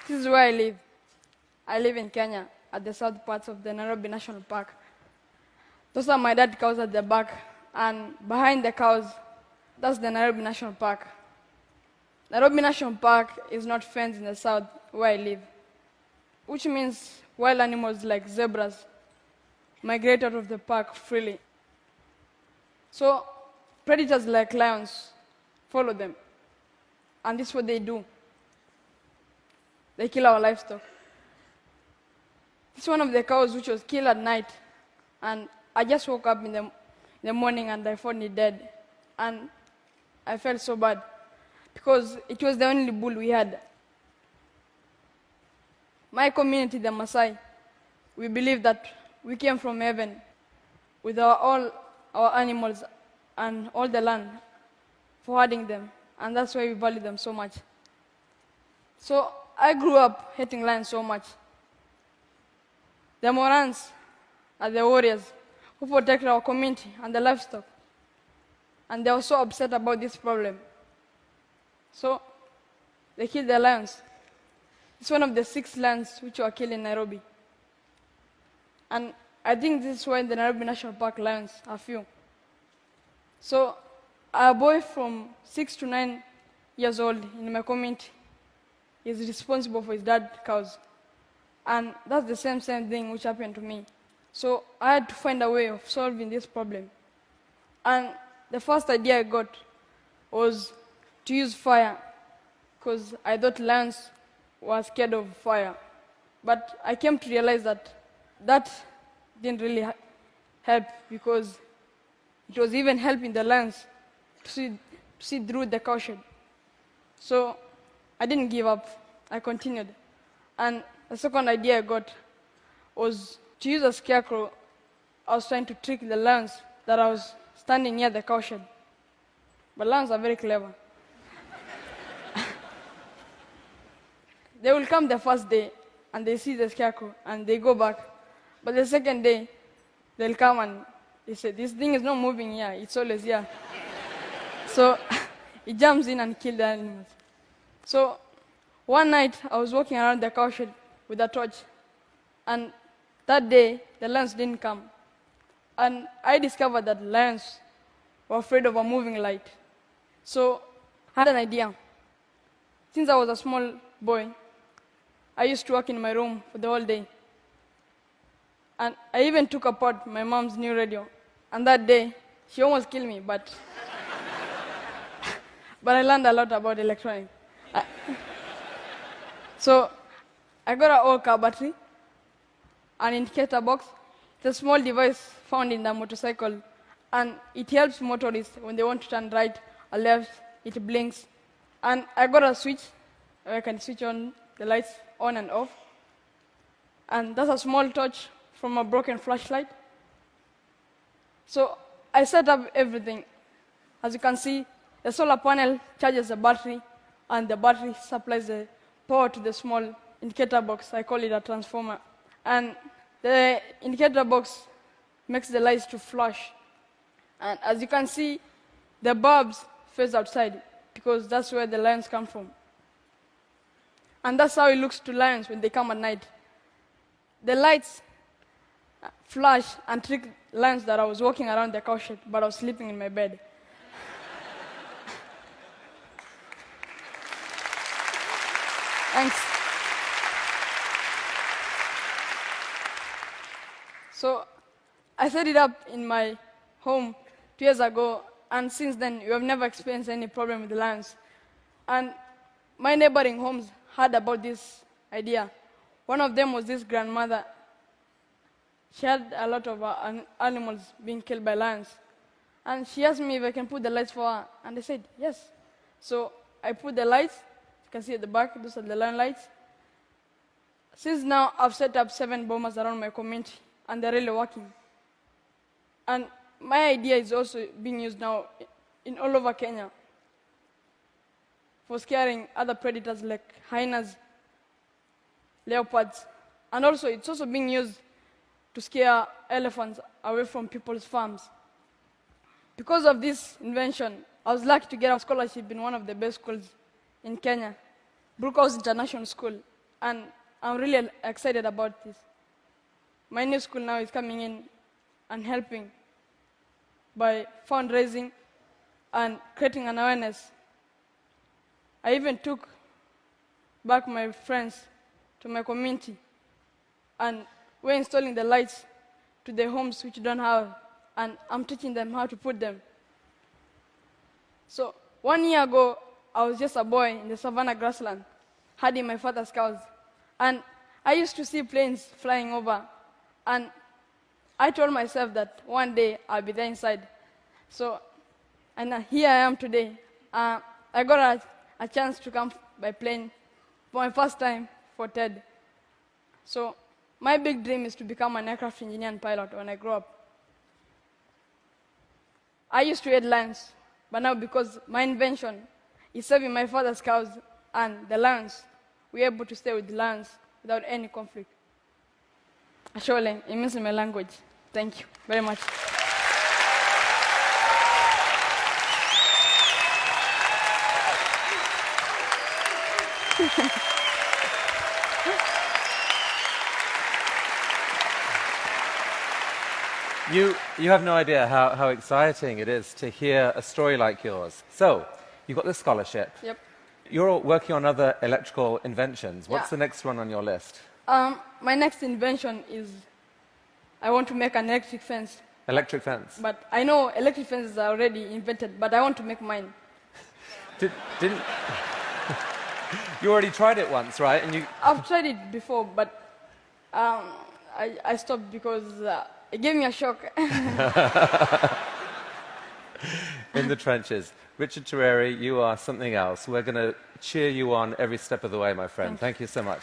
This is where I live. I live in Kenya, at the south parts of the Nairobi National Park. Those are my dad's cows at the back, and behind the cows, that's the Nairobi National Park. Nairobi National Park is not fenced in the south where I live, which means wild animals like zebras migrate out of the park freely. So predators like lions follow them, and this is what they do. They kill our livestock. This is one of the cows which was killed at night, and I just woke up in the morning and I found it dead. And I felt so bad because it was the only bull we had. My community, the Maasai, we believe that we came from heaven with all our animals and all the land for herding them, and that's why we value them so much. So I grew up hating lions so much. The Morans are the warriors who protect our community and the livestock, and they were so upset about this problem. So they killed the lions. It's one of the 6 lions which were killed in Nairobi. And I think this is why the Nairobi National Park lions are few. So a boy from 6 to 9 years old in my community is responsible for his dad's cows. And that's the same thing which happened to me. So I had to find a way of solving this problem. And the first idea I got was to use fire, because I thought lions were scared of fire. But I came to realize that that didn't really help, because it was even helping the lions to see through the cowshed. So I didn't give up. I continued. And the second idea I got was to use a scarecrow. I was trying to trick the lions that I was standing near the cowshed. But lions are very clever. They will come the first day and they see the scarecrow and they go back. But the second day, they'll come and they say, this thing is not moving here, it's always here. So it jumps in and kills the animals. So one night, I was walking around the cowshed with a torch. And that day, the lions didn't come. And I discovered that lions were afraid of a moving light. So I had an idea. Since I was a small boy, I used to work in my room for the whole day. And I even took apart my mom's new radio. And that day, she almost killed me, but I learned a lot about electronics. So I got an old car battery, an indicator box. It's a small device found in the motorcycle, and it helps motorists when they want to turn right or left. It blinks. And I got a switch where I can switch on the lights on and off. And that's a small torch from a broken flashlight. So I set up everything. As you can see, the solar panel charges the battery, and the battery supplies the power to the small indicator box. I call it a transformer. And the indicator box makes the lights to flash. And as you can see, the bulbs face outside, because that's where the lions come from. And that's how it looks to lions when they come at night. The lights flash and trick lions that I was walking around the cowshed, but I was sleeping in my bed. Thanks. So I set it up in my home 2 years ago, and since then we have never experienced any problem with the lions. And my neighboring homes heard about this idea. One of them was this grandmother. She had a lot of animals being killed by lions. And she asked me if I can put the lights for her, and I said yes. So I put the lights. You can see at the back, those are the lion lights. Since now, I've set up 7 bombers around my community, and they're really working. And my idea is also being used now in all over Kenya for scaring other predators like hyenas, leopards, and also it's also being used to scare elephants away from people's farms. Because of this invention, I was lucky to get a scholarship in one of the best schools in Kenya, Brookhouse International School. and I'm really excited about this. My new school now is coming in and helping by fundraising and creating an awareness. I even took back my friends to my community, and we're installing the lights to the homes which don't have, and I'm teaching them how to put them. So 1 year ago, I was just a boy in the savannah grassland, herding my father's cows, and I used to see planes flying over, and I told myself that one day I'll be there inside. So, and here I am today. I got a chance to come by plane for my first time for TED. So my big dream is to become an aircraft engineer and pilot when I grow up. I used to hate lions, but now because my invention is saving my father's cows and the lions, we're able to stay with the lions without any conflict. Ashole, it means in my language. Thank you very much. You have no idea how exciting it is to hear a story like yours. So, you got this scholarship. Yep. You're working on other electrical inventions. What's the next one on your list? My next invention is I want to make an electric fence. Electric fence? But I know electric fences are already invented, but I want to make mine. Didn't... You already tried it once, right? And I've tried it before, but I stopped because it gave me a shock. In the trenches. Richard Tereri, you are something else. We're going to cheer you on every step of the way, my friend. Thank you so much.